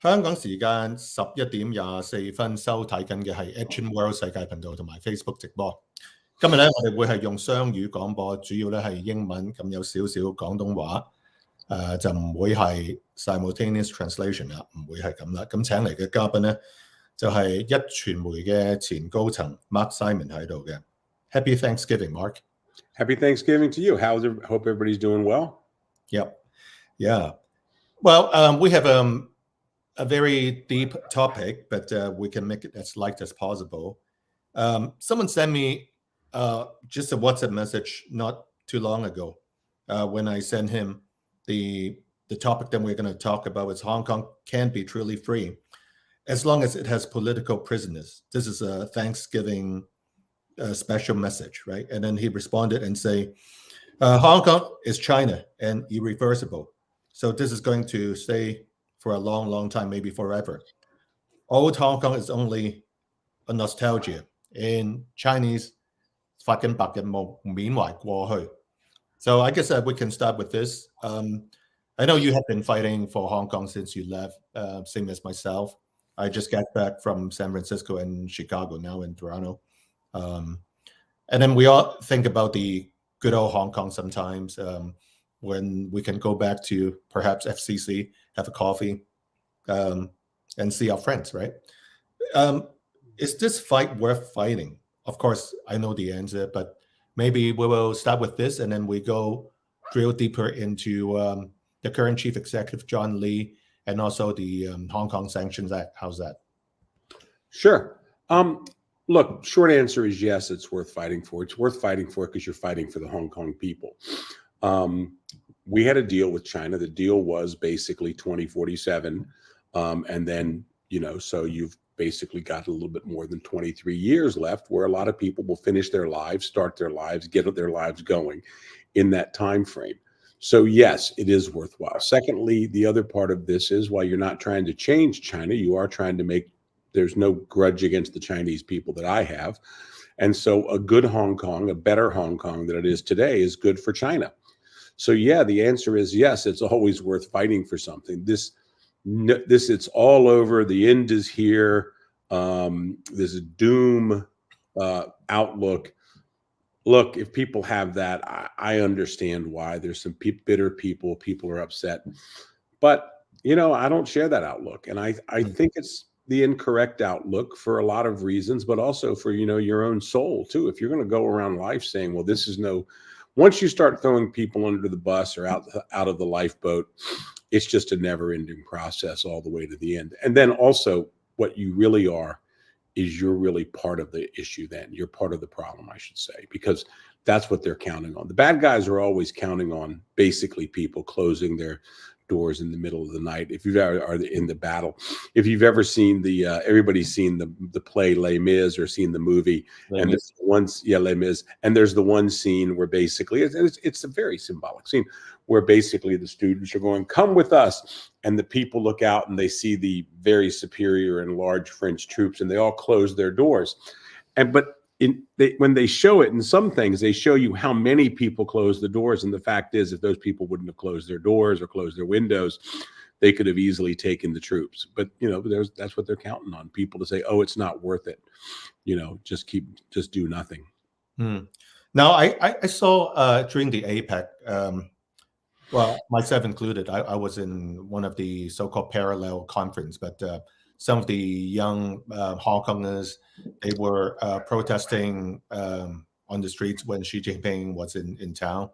香港時間11:24收睇緊嘅係 Action World 世界頻道同埋 Facebook 直播。今日咧，我哋會係用雙語廣播，主要咧係英文，咁有少少廣東話，就唔會係 simultaneous translation 啦，唔會係咁啦。咁請嚟嘅嘉賓咧，就係壹傳媒嘅前高層 Mark Simon 喺度嘅。Happy Thanksgiving, Mark. Happy Thanksgiving to you. Hope everybody's doing well. Yep. Yeah. Well, we have a very deep topic, but we can make it as light as possible. Someone sent me just a WhatsApp message not too long ago when I sent him the topic that we're going to talk about is Hong Kong can be truly free as long as it has political prisoners. This is a Thanksgiving special message, right? And then he responded and say, Hong Kong is China and irreversible. So this is going to stay for a long, long time, maybe forever. Old Hong Kong is only a nostalgia. In Chinese, 發緊白日夢，緬懷過去. So I guess we can start with this. I know you have been fighting for Hong Kong since you left, same as myself. I just got back from San Francisco and Chicago, now in Toronto. And then we all think about the good old Hong Kong sometimes, when we can go back to perhaps FCC, have a coffee, and see our friends, right? Is this fight worth fighting? Of course, I know the answer, but maybe we will start with this and then we go drill deeper into the current Chief Executive, John Lee, and also the Hong Kong Sanctions Act. How's that? Sure. Look, short answer is yes, it's worth fighting for. It's worth fighting for because you're fighting for the Hong Kong people. We had a deal with China. The deal was basically 2047. And then, so you've basically got a little bit more than 23 years left where a lot of people will finish their lives, start their lives, get their lives going in that time frame. So yes, it is worthwhile. Secondly, the other part of this is while you're not trying to change China, you are trying to make, there's no grudge against the Chinese people that I have. And so a good Hong Kong, a better Hong Kong than it is today is good for China. So yeah, the answer is yes, it's always worth fighting for something. This it's all over. The end is here. There's a doom outlook. Look, if people have that, I understand why. There's some bitter people. People are upset. But, I don't share that outlook. And I think it's the incorrect outlook for a lot of reasons, but also for, your own soul, too. If you're going to go around life saying, well, this is once you start throwing people under the bus or out of the lifeboat, it's just a never-ending process all the way to the end. And then also what you really are is you're really part of the issue then. You're part of the problem, I should say, because that's what they're counting on. The bad guys are always counting on basically people closing their doors in the middle of the night. If you've ever are in the battle, if you've ever seen everybody's seen the play Les Mis or seen the movie, and there's Les Mis, and there's the one scene where basically it's a very symbolic scene where basically the students are going, "Come with us," and the people look out and they see the very superior and large French troops, and they all close their doors, but when they show it in some things, they show you how many people close the doors. And the fact is, if those people wouldn't have closed their doors or closed their windows, they could have easily taken the troops. But, that's what they're counting on, people to say, oh, it's not worth it. Just do nothing. Now, I saw during the APEC, well, myself included, I was in one of the so-called parallel conference, but some of the young Hong Kongers, they were protesting on the streets when Xi Jinping was in town.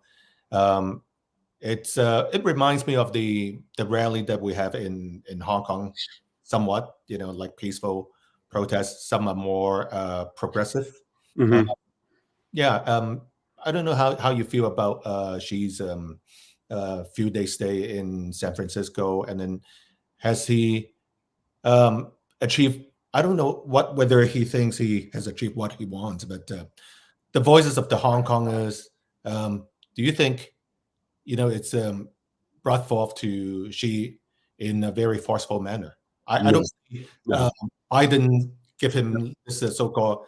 It reminds me of the rally that we have in Hong Kong, somewhat, like peaceful protests. Some are more progressive. Mm-hmm. I don't know how you feel about Xi's few days stay in San Francisco, and then has he achieved, I don't know whether he thinks he has achieved what he wants, but the voices of the Hong Kongers, do you think, it's brought forth to Xi in a very forceful manner? I don't see Biden give him this so-called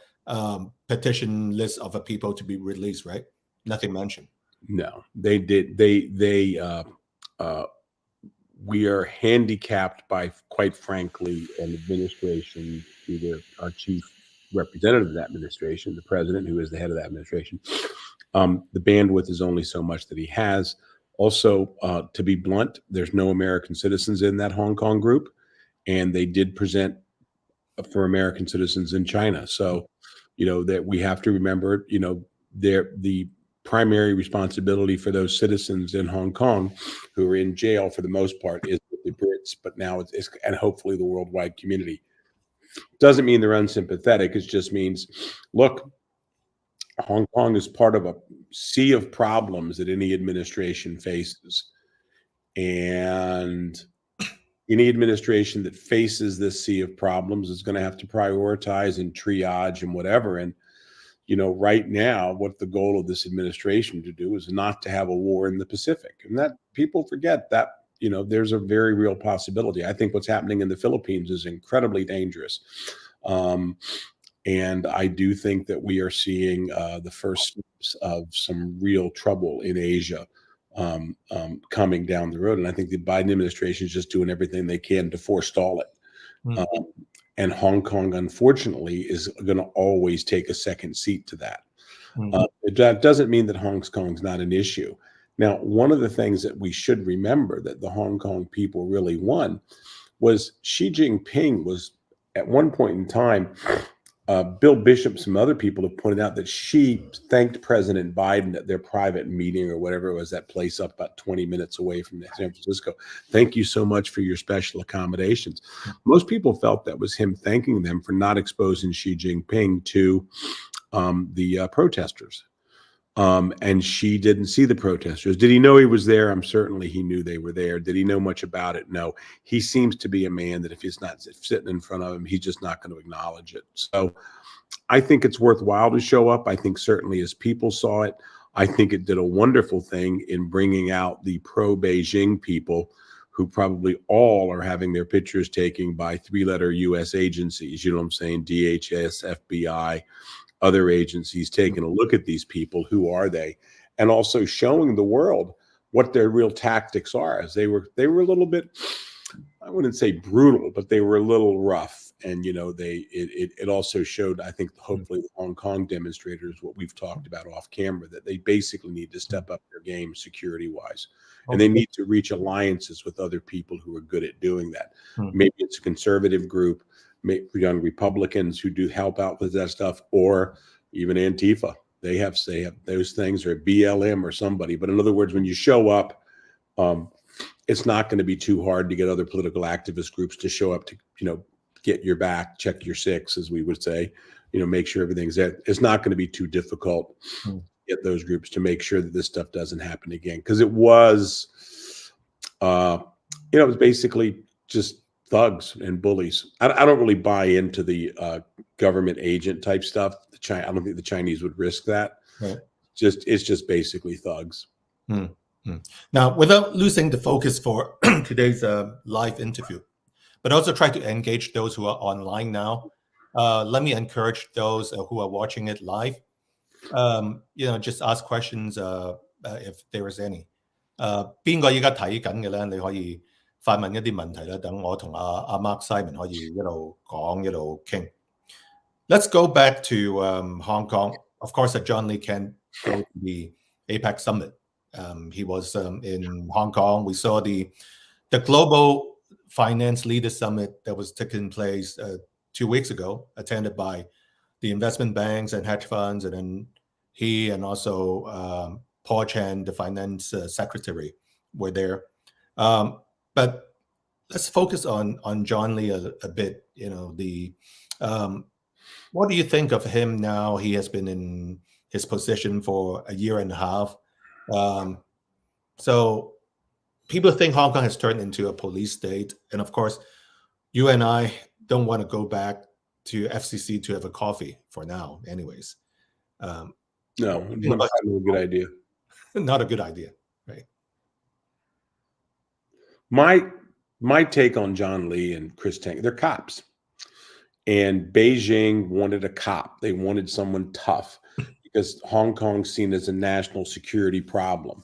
petition list of people to be released, right? Nothing mentioned. No, they did. we are handicapped by, quite frankly, an administration, either our chief representative of that administration, the president, who is the head of that administration. The bandwidth is only so much that he has. Also, to be blunt, there's no American citizens in that Hong Kong group, and they did present for American citizens in China. So, that we have to remember, the primary responsibility for those citizens in Hong Kong who are in jail for the most part is with the Brits, but now it's and hopefully the worldwide community. Doesn't mean they're unsympathetic. It just means, look, Hong Kong is part of a sea of problems that any administration faces. And any administration that faces this sea of problems is going to have to prioritize and triage and whatever. And, right now, what the goal of this administration to do is not to have a war in the Pacific. And that people forget that, there's a very real possibility. I think what's happening in the Philippines is incredibly dangerous. And I do think that we are seeing the first steps of some real trouble in Asia coming down the road. And I think the Biden administration is just doing everything they can to forestall it. And Hong Kong, unfortunately, is going to always take a second seat to that. That doesn't mean that Hong Kong's not an issue. Now, one of the things that we should remember that the Hong Kong people really won was Xi Jinping was, at one point in time, Bill Bishop, some other people have pointed out that she thanked President Biden at their private meeting or whatever it was, that place up about 20 minutes away from San Francisco. Thank you so much for your special accommodations. Most people felt that was him thanking them for not exposing Xi Jinping to the protesters. And she didn't see the protesters. Did he know he was there? Certainly he knew they were there. Did he know much about it? No. He seems to be a man that if he's not sitting in front of him, he's just not going to acknowledge it. So I think it's worthwhile to show up. I think certainly as people saw it, I think it did a wonderful thing in bringing out the pro-Beijing people who probably all are having their pictures taken by three-letter U.S. agencies, what I'm saying, DHS, FBI, other agencies taking a look at these people, who are they, and also showing the world what their real tactics are. As they were a little bit, I wouldn't say brutal, but they were a little rough. And it also showed, I think, hopefully the Hong Kong demonstrators, what we've talked about off camera, that they basically need to step up their game security wise, and they need to reach alliances with other people who are good at doing that. Maybe it's a conservative group, young Republicans who do help out with that stuff, or even Antifa. They have those things, or BLM or somebody. But in other words, when you show up, it's not going to be too hard to get other political activist groups to show up to, get your back, check your six, as we would say, make sure everything's there. It's not going to be too difficult to get those groups to make sure that this stuff doesn't happen again. Because it was, it was basically just thugs and bullies. I don't really buy into the government agent type stuff. I don't think the Chinese would risk that. Right. It's just basically thugs. Now, without losing the focus for today's live interview, but also try to engage those who are online now, let me encourage those who are watching it live. Just ask questions if there is any. 邊個而家睇緊嘅咧？你可以發問一啲問題啦，等我同阿 Mark Simon 可以一路講一路傾。Let's go back to Hong Kong. Of course, John Lee can't go to the APEC summit. He was in Hong Kong. We saw the Global Finance Leaders Summit that was taking place 2 weeks ago, attended by the investment banks and hedge funds, and then he and also Paul Chan, the finance secretary, were there. But let's focus on John Lee a bit. What do you think of him now? He has been in his position for a year and a half. So people think Hong Kong has turned into a police state. And of course, you and I don't want to go back to FCC to have a coffee for now anyways. No, not a good idea. Not a good idea, right? My take on John Lee and Chris Tang, they're cops. And Beijing wanted a cop. They wanted someone tough because Hong Kong's seen as a national security problem.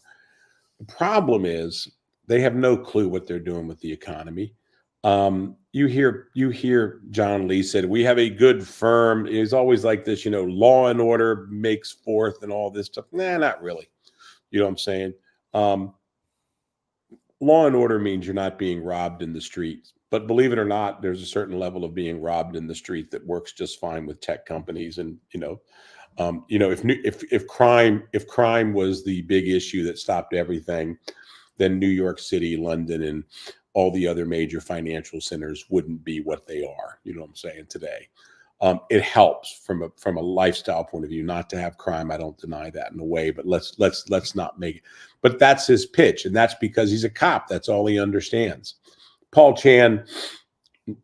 The problem is They have no clue what they're doing with the economy. You hear John Lee said, we have a good firm. It's always like this, law and order makes fourth and all this stuff. Nah, not really. You know what I'm saying? Law and order means you're not being robbed in the streets. But believe it or not, there's a certain level of being robbed in the street that works just fine with tech companies. And if crime was the big issue that stopped everything, then New York City, London, and all the other major financial centers wouldn't be what they are. You know what I'm saying today. It helps from a lifestyle point of view not to have crime. I don't deny that in a way, but let's not make it. But that's his pitch, and that's because he's a cop. That's all he understands. Paul Chan,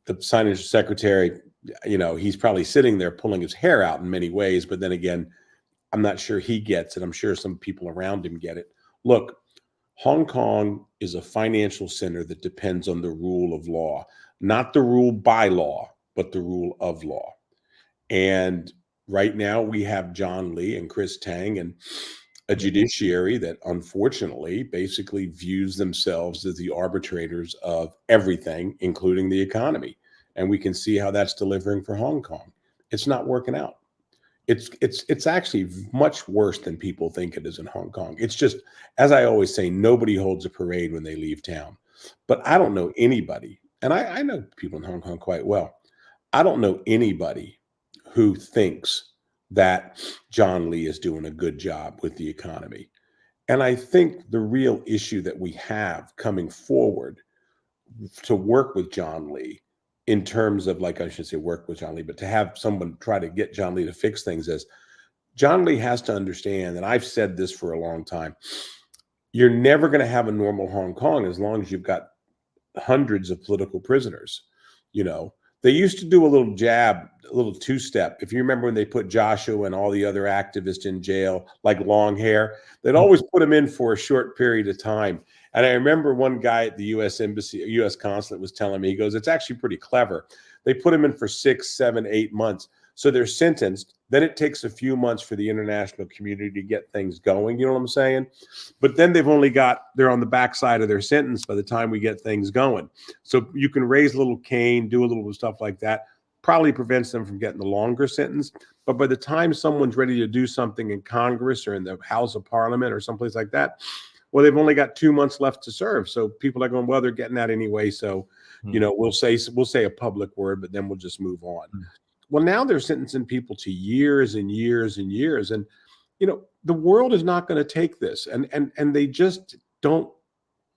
the financial secretary, he's probably sitting there pulling his hair out in many ways. But then again, I'm not sure he gets it. I'm sure some people around him get it. Look, Hong Kong is a financial center that depends on the rule of law, not the rule by law, but the rule of law. And right now we have John Lee and Chris Tang and a judiciary that unfortunately basically views themselves as the arbitrators of everything, including the economy. And we can see how that's delivering for Hong Kong. It's not working out. It's actually much worse than people think it is in Hong Kong. It's just, as I always say, nobody holds a parade when they leave town. But I don't know anybody, and I know people in Hong Kong quite well. I don't know anybody who thinks that John Lee is doing a good job with the economy. And I think the real issue that we have coming forward to work with John Lee, in terms of, like, I should say work with John Lee, but to have someone try to get John Lee to fix things, is John Lee has to understand, and I've said this for a long time, you're never going to have a normal Hong Kong as long as you've got hundreds of political prisoners. They used to do a little jab, a little two-step. If you remember when they put Joshua and all the other activists in jail, like long hair, they'd always put them in for a short period of time. And I remember one guy at the U.S. Embassy, U.S. consulate, was telling me, he goes, it's actually pretty clever. They put them in for 6, 7, 8 months. So they're sentenced. Then it takes a few months for the international community to get things going. You know what I'm saying? But then they're on the backside of their sentence by the time we get things going. So you can raise a little cane, do a little stuff like that. Probably prevents them from getting the longer sentence. But by the time someone's ready to do something in Congress or in the House of Parliament or someplace like that, well, they've only got 2 months left to serve. So people are going, well, they're getting that anyway. So, we'll say a public word, but then we'll just move on. Well, now they're sentencing people to years and years and years. And, the world is not going to take this. And they just don't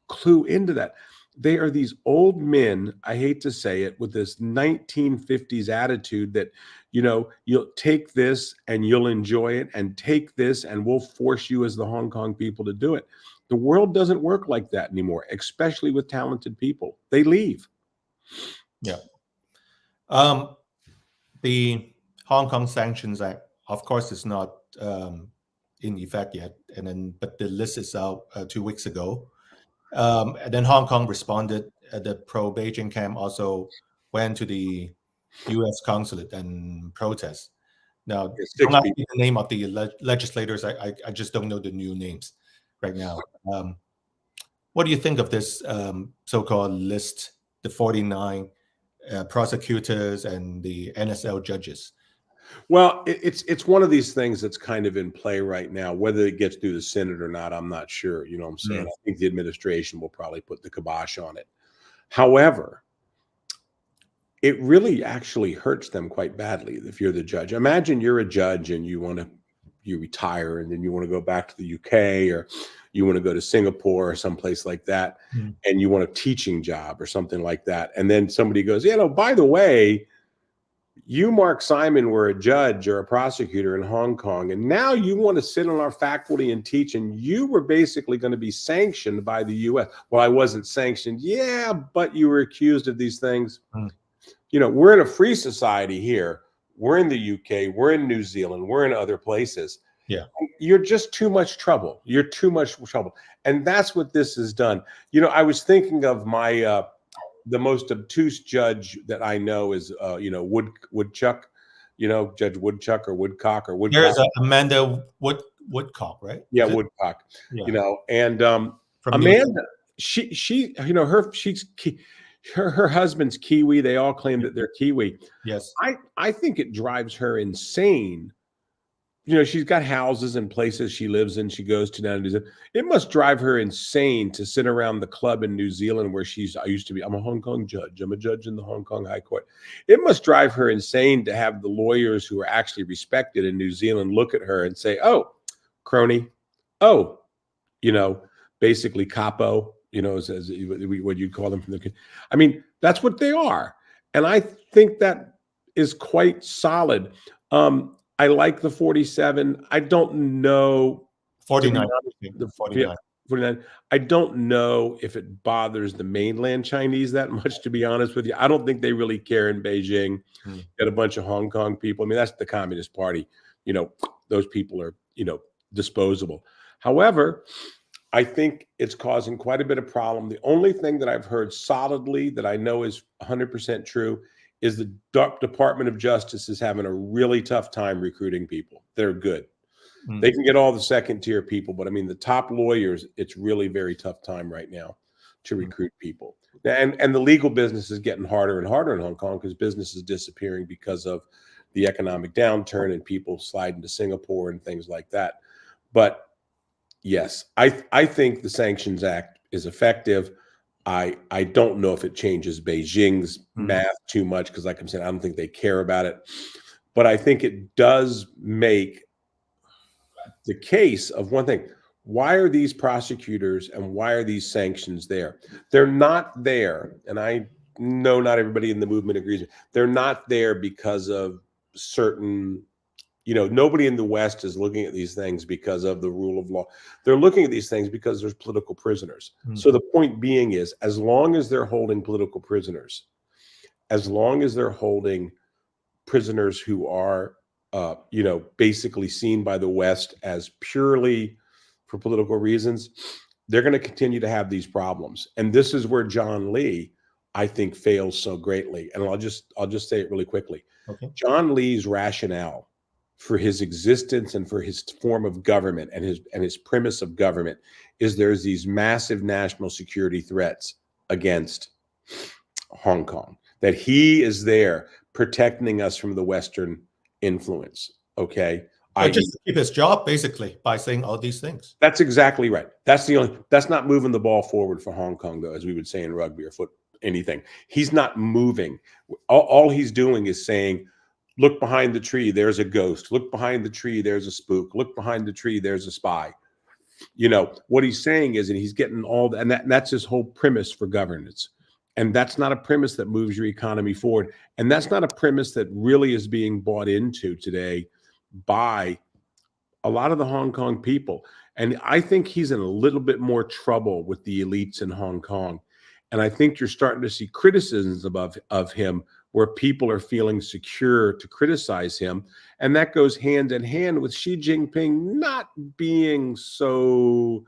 clue into that. They are these old men, I hate to say it, with this 1950s attitude that, you'll take this and you'll enjoy it, and take this and we'll force you as the Hong Kong people to do it. The world doesn't work like that anymore, especially with talented people. They leave. Yeah. The Hong Kong Sanctions Act, of course, is not in effect yet, but the list is out 2 weeks ago. And then Hong Kong responded. The pro-Beijing camp also went to the U.S. consulate and protest. Now, I'm not the name of the legislators. I just don't know the new names right now. What do you think of this so-called list, the 49 prosecutors and the NSL judges? Well, it's one of these things that's kind of in play right now. Whether it gets through the Senate or not, I'm not sure. You know what I'm saying? I think the administration will probably put the kibosh on it. However, it really actually hurts them quite badly if you're the judge. Imagine you're a judge and you retire, and then you want to go back to the UK, or you want to go to Singapore or someplace like that, and you want a teaching job or something like that. And then somebody goes, by the way, you, Mark Simon, were a judge or a prosecutor in Hong Kong, and now you want to sit on our faculty and teach, and you were basically going to be sanctioned by the U.S. Well, I wasn't sanctioned. Yeah, but you were accused of these things. We're in a free society here. We're in the UK. We're in New Zealand. We're in other places. Yeah. You're just too much trouble. You're too much trouble. And that's what this has done. I was thinking of my the most obtuse judge that I know is, Woodchuck, Judge Woodchuck or Woodcock or Woodcock. There's Amanda Woodcock, right? Yeah, Woodcock. Yeah. And From Amanda, her husband's Kiwi. They all claim that they're Kiwi. Yes. I think it drives her insane. She's got houses and places she lives in. She goes to down in New Zealand. It must drive her insane to sit around the club in New Zealand where I used to be. I'm a Hong Kong judge. I'm a judge in the Hong Kong High Court. It must drive her insane to have the lawyers who are actually respected in New Zealand look at her and say, "Oh, crony. Oh, basically capo, as what you'd call them from the." I mean, that's what they are. And I think that is quite solid. I like the 47. I don't know. 49. The 49. I don't know if it bothers the mainland Chinese that much, to be honest with you. I don't think they really care in Beijing. Got a bunch of Hong Kong people. I mean, that's the Communist Party. Those people are, disposable. However, I think it's causing quite a bit of problem. The only thing that I've heard solidly that I know is 100% true is the Department of Justice is having a really tough time recruiting people. They're good. They can get all the second-tier people, but I mean, the top lawyers, it's really very tough time right now to recruit people. And the legal business is getting harder and harder in Hong Kong because business is disappearing because of the economic downturn and people sliding to Singapore and things like that. But yes, I think the Sanctions Act is effective. I don't know if it changes Beijing's math too much because, like I'm saying, I don't think they care about it. But I think it does make the case of one thing. Why are these prosecutors and why are these sanctions there? They're not there, and I know not everybody in the movement agrees. They're not there because of certain, nobody in the West is looking at these things because of the rule of law. They're looking at these things because there's political prisoners. So the point being is, as long as they're holding political prisoners, as long as they're holding prisoners who are, basically seen by the West as purely for political reasons, they're going to continue to have these problems. And this is where John Lee, I think, fails so greatly. And I'll just say it really quickly. Okay. John Lee's rationale for his existence and for his form of government and his premise of government is there's these massive national security threats against Hong Kong, that he is there protecting us from the Western influence. Okay. Just to keep his job, basically, by saying all these things. That's exactly right. That's not moving the ball forward for Hong Kong, though, as we would say in rugby or anything. He's not moving. All he's doing is saying, look behind the tree, there's a ghost. Look behind the tree, there's a spook. Look behind the tree, there's a spy. What he's saying is, and he's getting all that, and that's his whole premise for governance. And that's not a premise that moves your economy forward. And that's not a premise that really is being bought into today by a lot of the Hong Kong people. And I think he's in a little bit more trouble with the elites in Hong Kong. And I think you're starting to see criticisms of him where people are feeling secure to criticize him. And that goes hand in hand with Xi Jinping not being so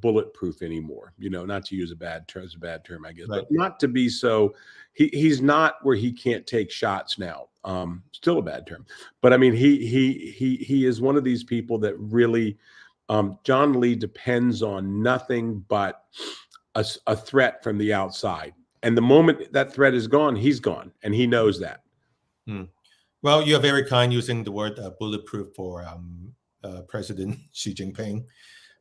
bulletproof anymore, not to use a bad term, I guess, right. But not to be so, he's not where he can't take shots now. Still a bad term, but I mean, he is one of these people that really, John Lee depends on nothing but a threat from the outside. And the moment that threat is gone, he's gone, and he knows that. Well, you're very kind using the word bulletproof for President Xi Jinping.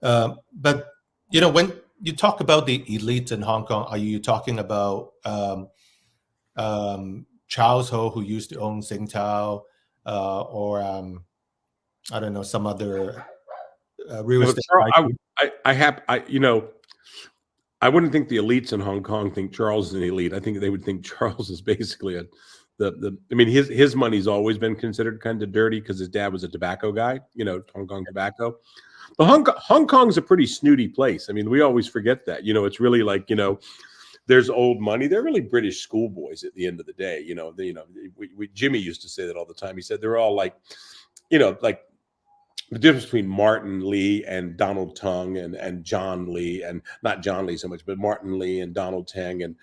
But, when you talk about the elite in Hong Kong, are you talking about Charles Ho, who used to own Tsingtao, or I don't know, some other real estate? I wouldn't think the elites in Hong Kong think Charles is an elite. I think they would think Charles is basically his money's always been considered kind of dirty because his dad was a tobacco guy, Hong Kong tobacco. But Hong Kong's a pretty snooty place. I mean, we always forget that. It's really like, there's old money. They're really British schoolboys at the end of the day. Jimmy used to say that all the time. He said they're all like, like the difference between Martin Lee and Donald Tang and John Lee, and not John Lee so much, but Martin Lee and Donald Tang and,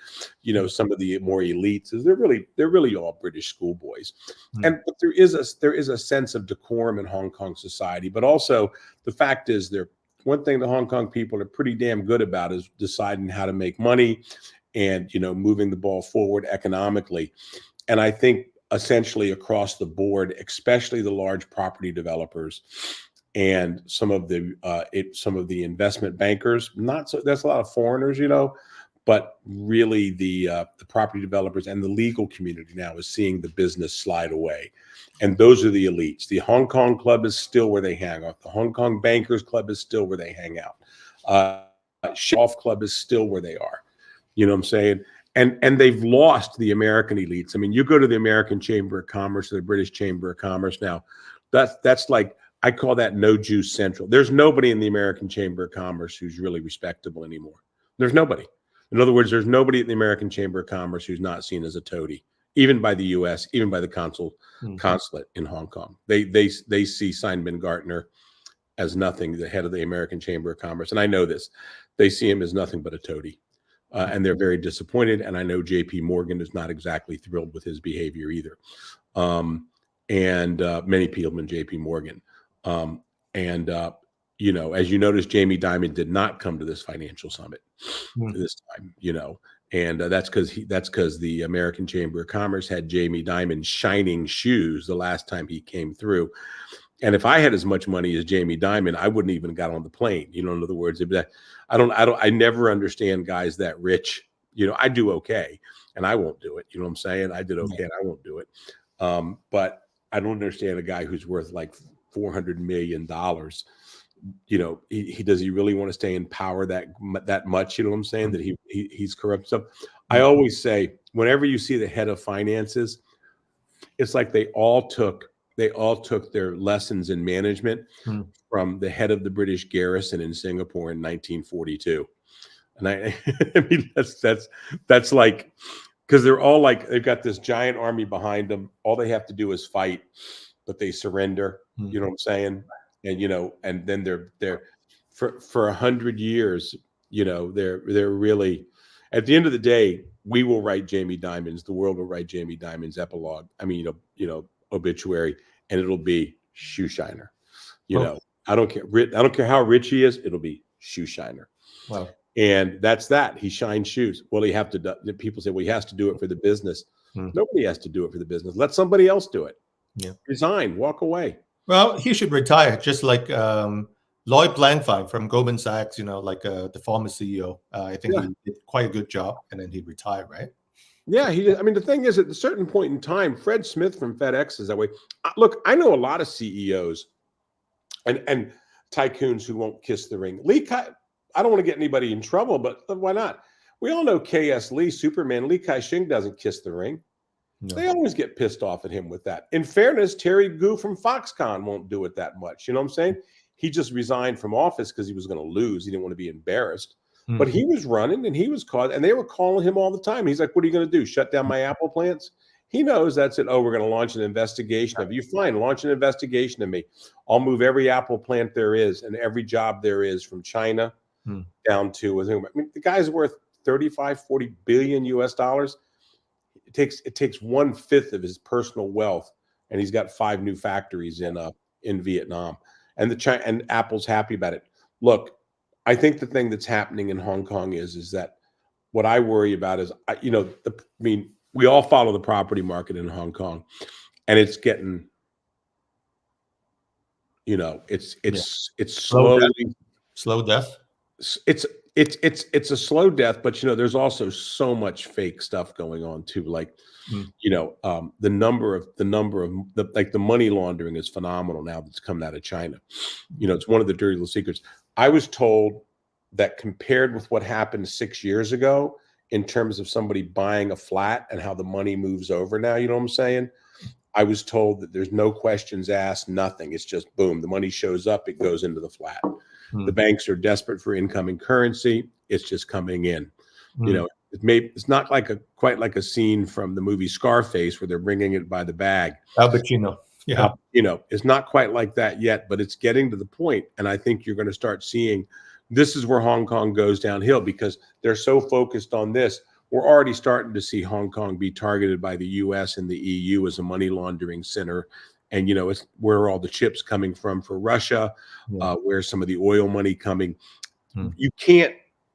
some of the more elites is they're really all British schoolboys. And but there is a sense of decorum in Hong Kong society, but also the fact is one thing the Hong Kong people are pretty damn good about is deciding how to make money and, moving the ball forward economically. And I think essentially across the board, especially the large property developers and some of the investment bankers, there's a lot of foreigners, but really the property developers and the legal community now is seeing the business slide away. And those are the elites. The Hong Kong Club is still where they hang out. The Hong Kong Bankers Club is still where they hang out. Golf Club is still where they are. You know what I'm saying? And they've lost the American elites. I mean, you go to the American Chamber of Commerce or the British Chamber of Commerce now, that's like, I call that no juice central. There's nobody in the American Chamber of Commerce who's really respectable anymore. There's nobody. In other words, there's nobody at the American Chamber of Commerce who's not seen as a toady, even by the U.S., even by the consulate in Hong Kong. They see Simon Gartner as nothing, the head of the American Chamber of Commerce. And I know this. They see him as nothing but a toady. And they're very disappointed. And I know J.P. Morgan is not exactly thrilled with his behavior either. And many people in J.P. Morgan. As you notice, Jamie Dimon did not come to this financial summit this time, and that's because the American Chamber of Commerce had Jamie Dimon shining shoes the last time he came through. And if I had as much money as Jamie Dimon, I wouldn't even got on the plane. In other words, I never understand guys that rich. I do okay, and I won't do it. You know what I'm saying? I did okay, and I won't do it. But I don't understand a guy who's worth like $400 million. Does he really want to stay in power that much? You know what I'm saying? That he's corrupt. So I always say, whenever you see the head of finances, it's like they all took their lessons in management from the head of the British garrison in Singapore in 1942. And I mean, that's like, because they're all like, they've got this giant army behind them. All they have to do is fight, but they surrender. You know what I'm saying? And and then they're for 100 years, they're really, at the end of the day, we will write Jamie Dimon's, the world will write Jamie Dimon's epilogue. I mean, obituary, and it'll be shoe shiner. I don't care how rich he is, it'll be shoe shiner. Wow. And that's that. He shines shoes. Well, people say, well, he has to do it for the business. Nobody has to do it for the business. Let somebody else do it. Yeah. Resign, walk away. Well, he should retire, just like Lloyd Blankfein from Goldman Sachs, the former CEO. I think he did quite a good job, and then he retired, right? Yeah, he did. I mean, the thing is, at a certain point in time, Fred Smith from FedEx is that way. Look, I know a lot of CEOs and tycoons who won't kiss the ring. I don't want to get anybody in trouble, but why not? We all know K.S. Lee, Superman. Li Ka-shing doesn't kiss the ring. No. They always get pissed off at him with that. In fairness, Terry Gou from Foxconn won't do it that much. You know what I'm saying? He just resigned from office because he was going to lose. He didn't want to be embarrassed. But he was running and he was caught, and they were calling him all the time. He's like, what are you going to do? Shut down my Apple plants? He knows that's it. Oh, we're going to launch an investigation of you. Fine, launch an investigation of me. I'll move every Apple plant there is and every job there is from China down to, I mean, the guy's worth 35, 40 billion US dollars. It takes 1/5 of his personal wealth, and he's got 5 new factories in Vietnam, and Apple's happy about it. Look, I think the thing that's happening in Hong Kong is that what I worry about is, we all follow the property market in Hong Kong, and it's getting, it's slow death. It's a slow death, but there's also so much fake stuff going on too. Like, the number of the money laundering is phenomenal now that's coming out of China. It's one of the dirty little secrets. I was told that compared with what happened 6 years ago in terms of somebody buying a flat and how the money moves over now, you know what I'm saying? I was told that there's no questions asked, nothing. It's just boom, the money shows up, it goes into the flat. The banks are desperate for incoming currency. It's just coming in. It's not quite like a scene from the movie Scarface where they're bringing it by the bag. Al Pacino. Yeah. It's not quite like that yet, but it's getting to the point. And I think you're going to start seeing this is where Hong Kong goes downhill because they're so focused on this. We're already starting to see Hong Kong be targeted by the US and the EU as a money laundering center and it's where are all the chips coming from for Russia? Where's some of the oil money coming? You can't,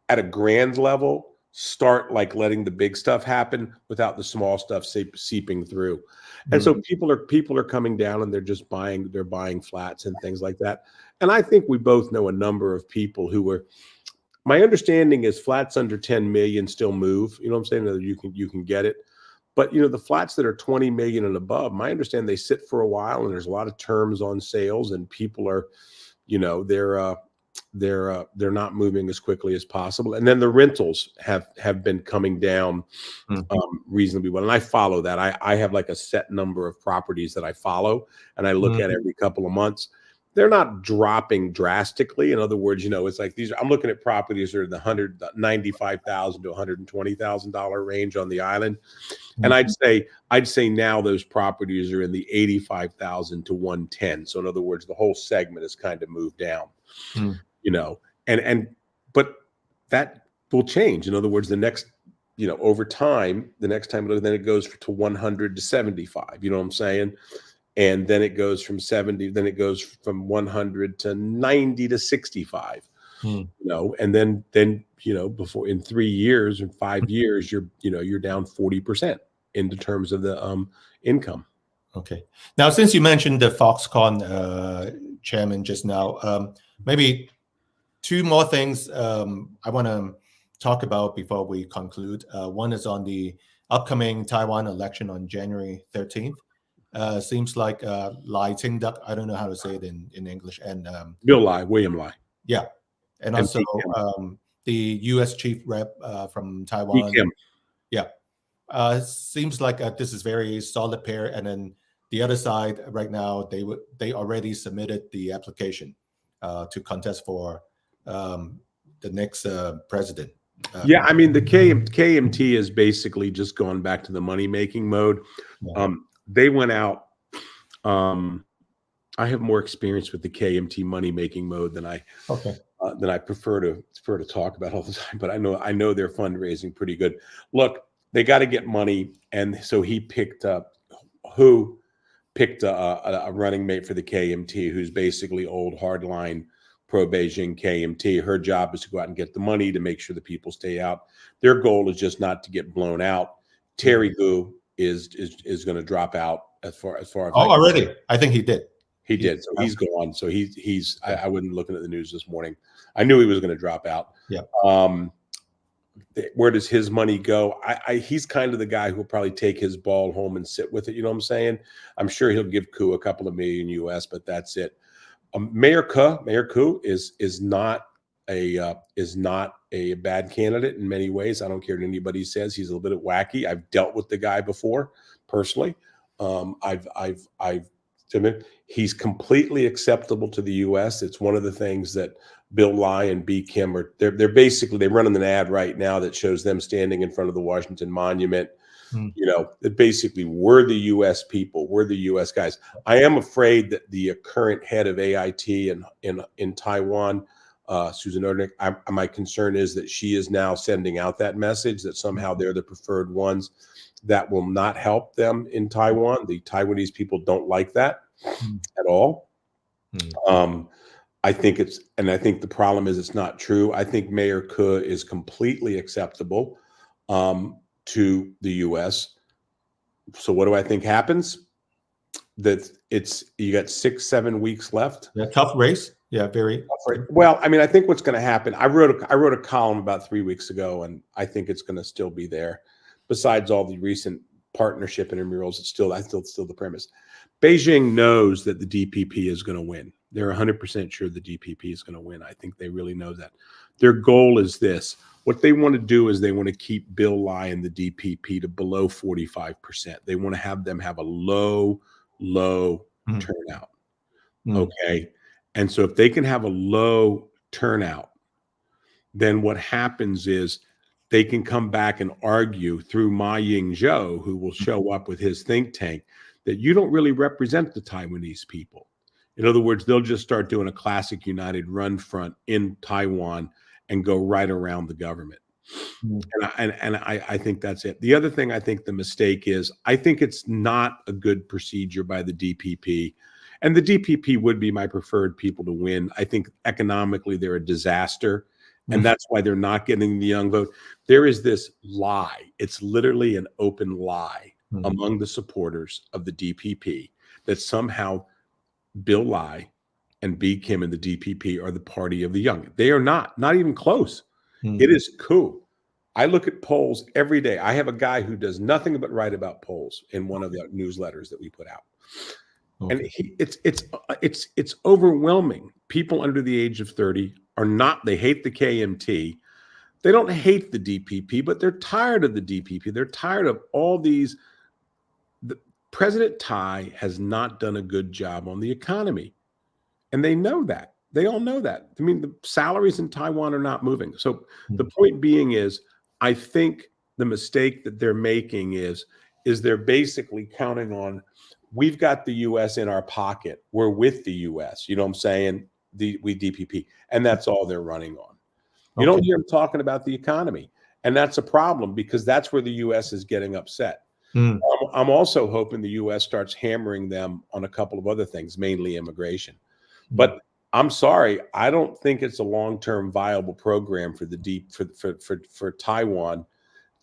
at a grand level, start like letting the big stuff happen without the small stuff seeping through. And so people are coming down and they're buying flats and things like that. And I think we both know a number of people who are, my understanding is flats under 10 million still move. You know what I'm saying? You can get it. But the flats that are 20 million and above, my understanding, they sit for a while and there's a lot of terms on sales and people are, they're not moving as quickly as possible. And then the rentals have been coming down reasonably well. And I follow that. I have like a set number of properties that I follow and I look at every couple of months. They're not dropping drastically. In other words, it's like I'm looking at properties that are in the $195,000 to $120,000 range on the island. And I'd say now those properties are in the 85,000 to 110. So in other words, the whole segment has kind of moved down, but that will change. In other words, the next, over time, the next time, then it goes to 100 to 75, you know what I'm saying? And then it goes from 70, then it goes from 100 to 90 to 65, and then, before in 3 years or 5 years, you're down 40% in terms of the income. Okay. Now, since you mentioned the Foxconn chairman just now, maybe two more things I want to talk about before we conclude. One is on the upcoming Taiwan election on January 13th. Seems like Lai Trial, I don't know how to say it in English, and William Lai. Yeah. And also the U.S. chief rep from Taiwan. Yeah. Seems like this is very solid pair. And then the other side right now, they already submitted the application to contest for the next president. Yeah, I mean, the KMT is basically just gone back to the money-making mode. They went out. I have more experience with the KMT money-making mode than I prefer to talk about all the time. But I know they're fundraising pretty good. Look, they got to get money, and so he picked a running mate for the KMT, who's basically old hardline pro-Beijing KMT. Her job is to go out and get the money to make sure the people stay out. Their goal is just not to get blown out. Terry Gu is going to drop out as far as already. I think he did. He did. So he's gone. So I wasn't looking at the news this morning. I knew he was going to drop out. Yeah. Where does his money go? He's kind of the guy who will probably take his ball home and sit with it. You know what I'm saying? I'm sure he'll give Ku a couple of million US, but that's it. Mayor Ku is not a bad candidate in many ways. I don't care what anybody says. He's a little bit wacky. I've dealt with the guy before personally. He's completely acceptable to the U.S. It's one of the things that Bill Lai and B. Kim they're running an ad right now that shows them standing in front of the Washington Monument. That basically we're the U.S. people, we're the U.S. guys. I am afraid that the current head of AIT in Taiwan, Susan Erdnick, my concern is that she is now sending out that message that somehow they're the preferred ones. That will not help them in Taiwan. The Taiwanese people don't like that at all. I think the problem is it's not true. I think Mayor Ku is completely acceptable to the U.S. So what do I think happens? That you got 6-7 weeks left. Yeah, tough race. Yeah, very. Well, I mean, I think what's going to happen. I wrote a column about 3 weeks ago, and I think it's going to still be there. Besides all the recent partnership intramurals, it's still the premise. Beijing knows that the DPP is going to win. They're 100% sure the DPP is going to win. I think they really know that. Their goal is this. What they want to do is they want to keep Bill Lai and the DPP to below 45%. They want to have them have a low turnout. Okay. And so if they can have a low turnout, then what happens is they can come back and argue through Ma Ying-jeou, who will show up with his think tank, that you don't really represent the Taiwanese people. In other words, they'll just start doing a classic united run front in Taiwan and go right around the government. Mm. And I think that's it. The other thing I think the mistake is, I think it's not a good procedure by the DPP. And the DPP would be my preferred people to win. I think economically they're a disaster. And that's why they're not getting the young vote. There is this lie. It's literally an open lie among the supporters of the DPP that somehow Bill Lai and B. Kim and the DPP are the party of the young. They are not even close. It is coup. I look at polls every day. I have a guy who does nothing but write about polls in one of the newsletters that we put out. And it's overwhelming. People under the age of 30 are not, they hate the KMT. They don't hate the DPP, but they're tired of the DPP. They're tired of all these. President Tai has not done a good job on the economy. And they know that. They all know that. I mean, the salaries in Taiwan are not moving. So the point being is, I think the mistake that they're making is they're basically counting on, we've got the U.S. in our pocket. We're with the U.S. You know what I'm saying? We DPP. And that's all they're running on. You don't hear them talking about the economy. And that's a problem, because that's where the U.S. is getting upset. I'm also hoping the U.S. starts hammering them on a couple of other things, mainly immigration. But I'm sorry, I don't think it's a long-term viable program for Taiwan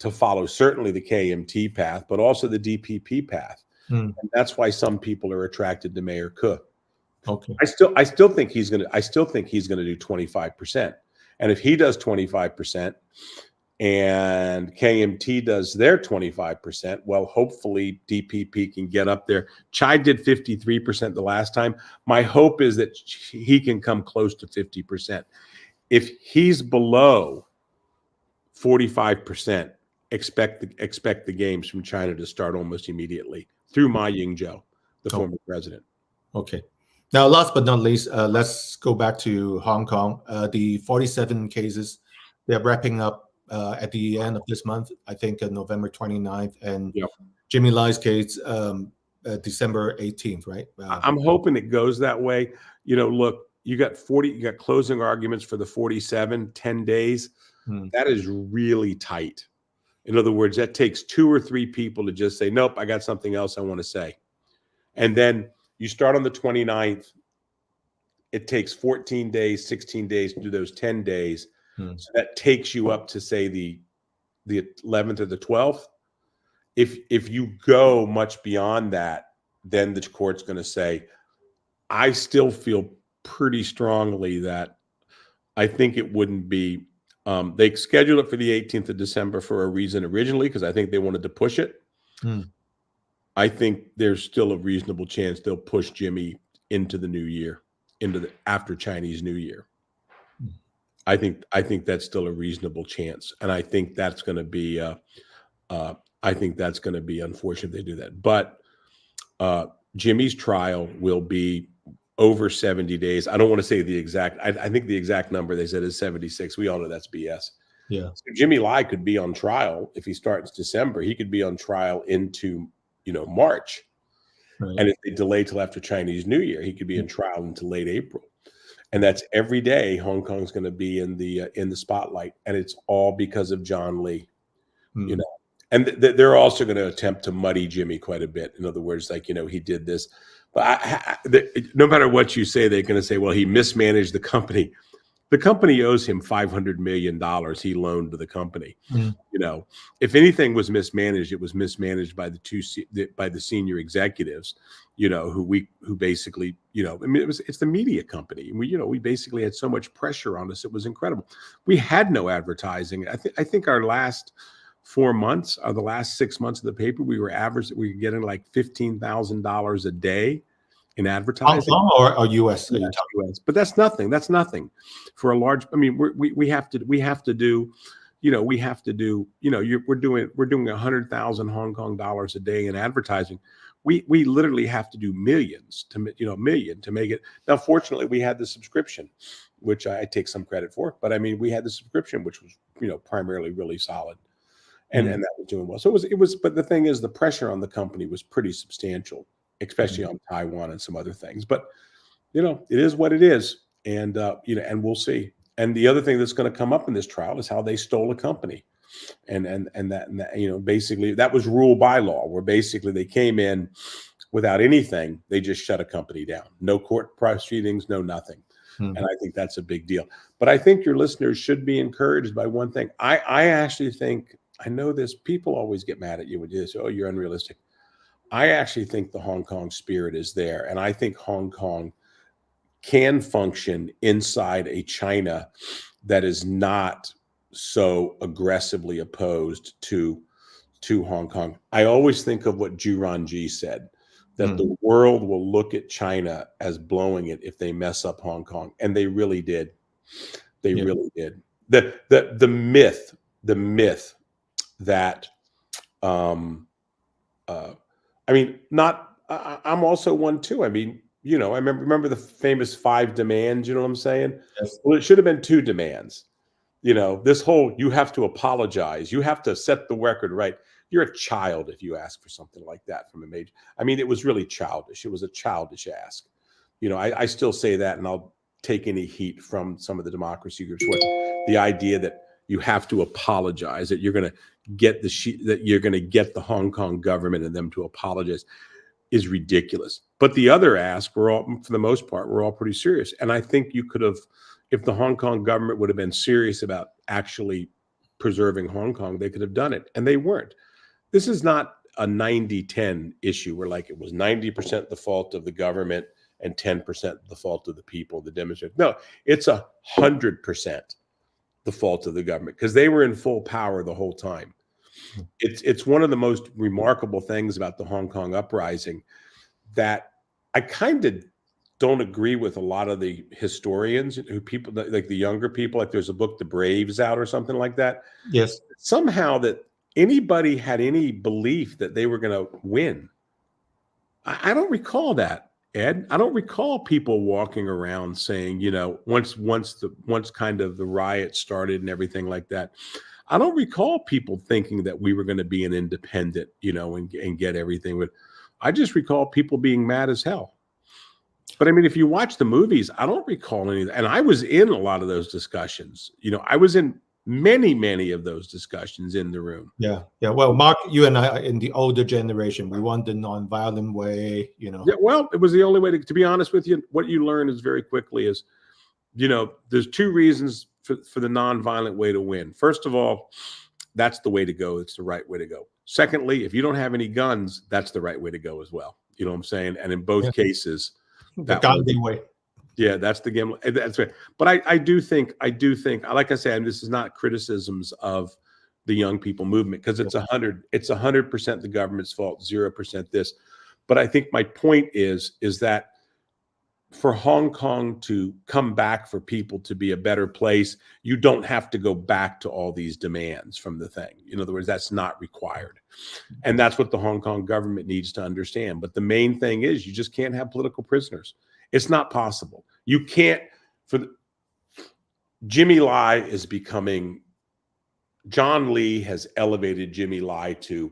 to follow certainly the KMT path, but also the DPP path. And that's why some people are attracted to Mayor Ke. I still think he's going to do 25%. And if he does 25% and KMT does their 25%, well, hopefully DPP can get up there. Chai did 53% the last time. My hope is that he can come close to 50%. If he's below 45%, expect the games from China to start almost immediately through Ma Ying-jeou, the former president. Okay. Now, last but not least, let's go back to Hong Kong. The 47 cases, they're wrapping up at the end of this month, I think November 29th, and Jimmy Lai's case, December 18th, right? I'm hoping it goes that way. You know, look, you got closing arguments for the 47, 10 days. That is really tight. In other words, that takes 2 or 3 people to just say, nope, I got something else I want to say. And then you start on the 29th. It takes 14 days, 16 days to do those 10 days. So that takes you up to, say, the 11th or the 12th. If you go much beyond that, then the court's going to say, I still feel pretty strongly that I think it wouldn't be. They scheduled it for the 18th of December for a reason originally, because I think they wanted to push it. I think there's still a reasonable chance they'll push Jimmy into the new year, after Chinese New Year. I think that's still a reasonable chance, and I think that's going to be unfortunate if they do that. But Jimmy's trial will be over 70 days. I don't want to say the exact. I think the exact number they said is 76. We all know that's BS. Yeah. So Jimmy Lai could be on trial if he starts December. He could be on trial into March, and if they delay till after Chinese New Year, he could be in trial until late April. And that's every day Hong Kong's going to be in the spotlight, and it's all because of John Lee, And they're also going to attempt to muddy Jimmy quite a bit. In other words, like, he did this, but no matter what you say, they're going to say, well, he mismanaged the company. The company owes him $500 million he loaned to the company. If anything was mismanaged, it was mismanaged by the senior executives, who basically, it's the media company. We basically had so much pressure on us. It was incredible. We had no advertising. I think our last 4 months, or the last 6 months of the paper, we were getting like $15,000 a day in advertising. Hong Kong or US? US. But that's nothing. That's nothing for a large. I mean, we have to do. We're doing 100,000 Hong Kong dollars a day in advertising. We literally have to do millions to make it. Now, fortunately, we had the subscription, which I take some credit for. But I mean, we had the subscription, which was primarily really solid, and that was doing well. So it was. But the thing is, the pressure on the company was pretty substantial, especially on Taiwan and some other things. But it is what it is, and and we'll see. And the other thing that's going to come up in this trial is how they stole a company. And that, basically that was rule by law, where basically they came in without anything. They just shut a company down. No court proceedings, no nothing. And I think that's a big deal. But I think your listeners should be encouraged by one thing. I actually think, I know this, people always get mad at you with this, oh, you're unrealistic. I actually think the Hong Kong spirit is there. And I think Hong Kong can function inside a China that is not so aggressively opposed to Hong Kong. I always think of what Zhu Ranji said, that the world will look at China as blowing it if they mess up Hong Kong. And they really did. They really did. The myth that, I'm also one too. I mean, I remember the famous 5 demands, you know what I'm saying? Yes. Well, it should have been 2 demands. This whole, you have to apologize. You have to set the record right. You're a child if you ask for something like that from a major. I mean, it was really childish. It was a childish ask. I still say that, and I'll take any heat from some of the democracy groups. The idea that you have to apologize, that you're going to get the Hong Kong government and them to apologize, is ridiculous. But the other ask, for the most part, we're all pretty serious. And I think you could have, if the Hong Kong government would have been serious about actually preserving Hong Kong, they could have done it. And they weren't. This is not a 90-10 issue where like it was 90% the fault of the government and 10% the fault of the people, the demonstrators. No, it's 100% the fault of the government, because they were in full power the whole time. It's one of the most remarkable things about the Hong Kong uprising, that I kind of don't agree with a lot of the historians, people like the younger people, like there's a book, The Braves, out or something like that. Yes. Somehow that anybody had any belief that they were going to win. I don't recall that, Ed. I don't recall people walking around saying, once kind of the riot started and everything like that, I don't recall people thinking that we were going to be an independent, and get everything. But I just recall people being mad as hell. But I mean, if you watch the movies, I don't recall any of that. And I was in a lot of those discussions. I was in many of those discussions in the room. Yeah. Well, Mark, you and I are in the older generation. We want the nonviolent way, Yeah, well, it was the only way to be honest with you. What you learn is very quickly is, there's 2 reasons for the nonviolent way to win. First of all, that's the way to go. It's the right way to go. Secondly, if you don't have any guns, that's the right way to go as well. You know what I'm saying? And in both cases, the Gandhi way. Yeah, that's the game. That's right. But I do think, like I said, this is not criticisms of the young people movement, because it's 100% the government's fault, 0% this. But I think my point is that for Hong Kong to come back, for people to be a better place, you don't have to go back to all these demands from the thing. In other words, that's not required. And that's what the Hong Kong government needs to understand. But the main thing is, you just can't have political prisoners. It's not possible. You can't. Jimmy Lai is becoming, John Lee has elevated Jimmy Lai to,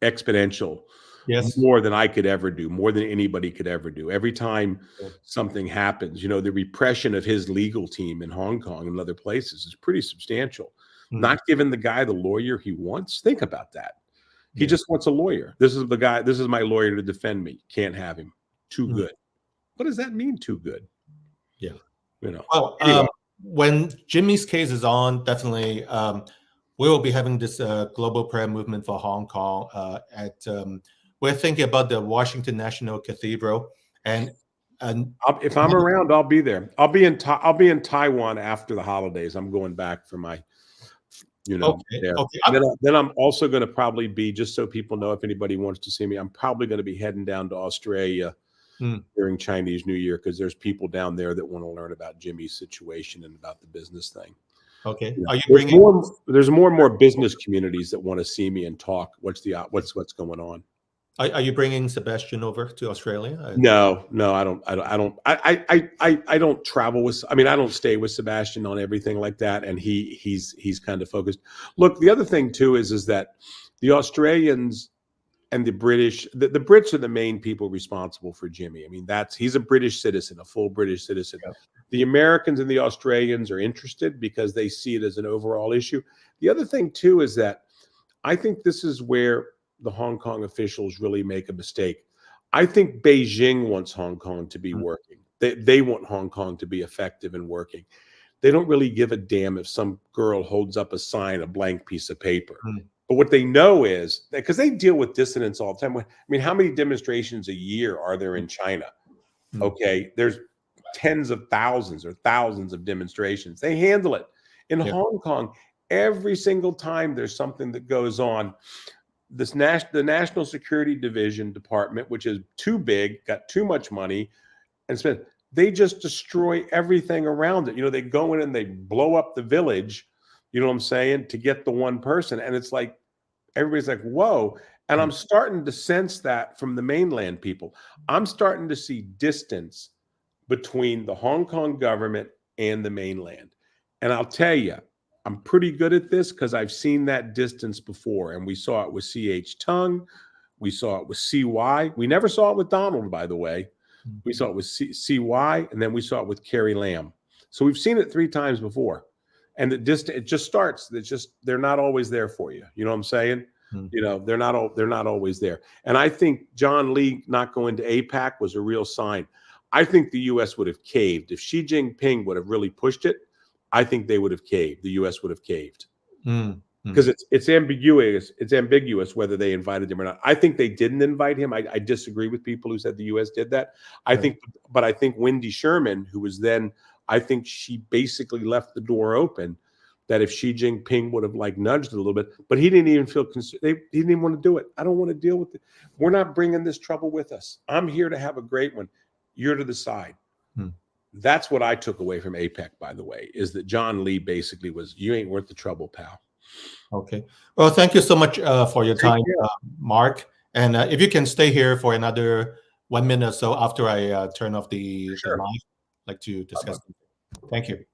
exponential. Yes. More than I could ever do, more than anybody could ever do. Every time something happens, the repression of his legal team in Hong Kong and other places is pretty substantial. Not giving the guy the lawyer he wants. Think about that. He just wants a lawyer. This is the guy. This is my lawyer to defend me. Can't have him. Too good. What does that mean, too good? Yeah. Well, anyway. When Jimmy's case is on, definitely we will be having this global prayer movement for Hong Kong we're thinking about the Washington National Cathedral, and if I'm around, I'll be there. I'll be in Taiwan after the holidays. I'm going back for my, there. Okay. Then I'm also going to probably be, just so people know, if anybody wants to see me, I'm probably going to be heading down to Australia during Chinese New Year, because there's people down there that want to learn about Jimmy's situation and about the business thing. Okay. Are you bringing? There's more and more business communities that want to see me and talk. What's going on? Are you bringing Sebastian over to Australia? No, I don't. I don't travel with. I don't stay with Sebastian on everything like that, and he's kind of focused. Look, the other thing too is that the Australians and the British, the Brits are the main people responsible for Jimmy. I mean, he's a British citizen, a full British citizen. Yeah. The Americans and the Australians are interested because they see it as an overall issue. The other thing too is that I think this is where the Hong Kong officials really make a mistake. I think Beijing wants Hong Kong to be working. They want Hong Kong to be effective and working. They don't really give a damn if some girl holds up a sign, a blank piece of paper. But what they know is that, because they deal with dissidents all the time. I mean, how many demonstrations a year are there in China? Okay, there's tens of thousands or thousands of demonstrations. They handle it. In Hong Kong, every single time there's something that goes on, the National Security Division Department, which is too big, got too much money, and they just destroy everything around it. You know, they go in and they blow up the village, you know what I'm saying, to get the one person. And it's like, everybody's like, whoa. And I'm starting to sense that from the mainland people. I'm starting to see distance between the Hong Kong government and the mainland. And I'll tell you, I'm pretty good at this because I've seen that distance before. And we saw it with C.H. Tang. We saw it with C.Y. We never saw it with Donald, by the way. We saw it with C.Y. and then we saw it with Carrie Lam. So we've seen it 3 times before. And it just starts. They're not always there for you. You know what I'm saying? You know, they're not always there. And I think John Lee not going to APAC was a real sign. I think the U.S. would have caved. If Xi Jinping would have really pushed it, I think they would have caved. The U.S. would have caved. Because it's ambiguous. It's ambiguous whether they invited him or not. I think they didn't invite him. I disagree with people who said the U.S. did that. I think Wendy Sherman, who was then, I think she basically left the door open that if Xi Jinping would have like nudged it a little bit, but he didn't even feel he didn't even want to do it. I don't want to deal with it. We're not bringing this trouble with us. I'm here to have a great one. You're to the side. That's what I took away from APEC, by the way, is that John Lee basically was, you ain't worth the trouble, pal. Okay. Well, thank you so much for your time, Mark. And if you can stay here for another 1 minute or so after I turn off the mic, I'd like to discuss. Thank you.